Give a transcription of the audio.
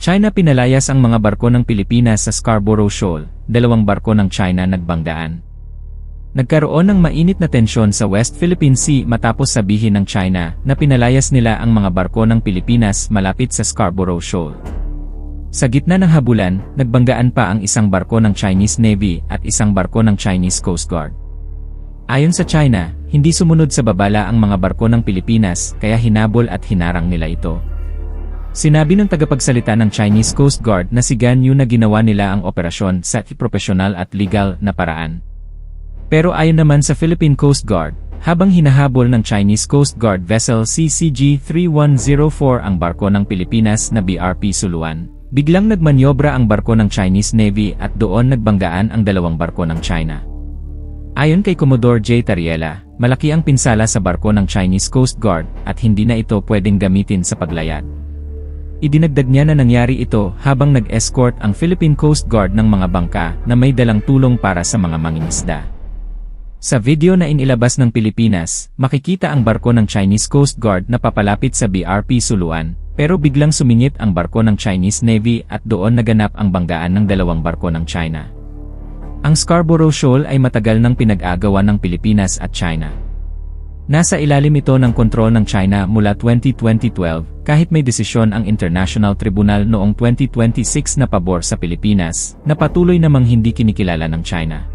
China pinalayas ang mga barko ng Pilipinas sa Scarborough Shoal, 2 barko ng China nagbanggaan. Nagkaroon ng mainit na tensyon sa West Philippine Sea matapos sabihin ng China na pinalayas nila ang mga barko ng Pilipinas malapit sa Scarborough Shoal. Sa gitna ng habulan, nagbanggaan pa ang isang barko ng Chinese Navy at isang barko ng Chinese Coast Guard. Ayon sa China, hindi sumunod sa babala ang mga barko ng Pilipinas kaya hinabol at hinarang nila ito. Sinabi ng tagapagsalita ng Chinese Coast Guard na si Gan Yu na ginawa nila ang operasyon sa profesional at legal na paraan. Pero ayon naman sa Philippine Coast Guard, habang hinahabol ng Chinese Coast Guard vessel CCG-3104 ang barko ng Pilipinas na BRP Suluan, biglang nagmanyobra ang barko ng Chinese Navy at doon nagbanggaan ang 2 barko ng China. Ayon kay Commodore J. Tariela, malaki ang pinsala sa barko ng Chinese Coast Guard at hindi na ito pwedeng gamitin sa paglayat. Idinagdag niya na nangyari ito habang nag-escort ang Philippine Coast Guard ng mga bangka na may dalang tulong para sa mga mangingisda. Sa video na inilabas ng Pilipinas, makikita ang barko ng Chinese Coast Guard na papalapit sa BRP Suluan, pero biglang sumingit ang barko ng Chinese Navy at doon naganap ang banggaan ng 2 barko ng China. Ang Scarborough Shoal ay matagal nang pinag-agawan ng Pilipinas at China. Nasa ilalim ito ng kontrol ng China mula 2012 kahit may desisyon ang International Tribunal noong 2026 na pabor sa Pilipinas na patuloy namang hindi kinikilala ng China.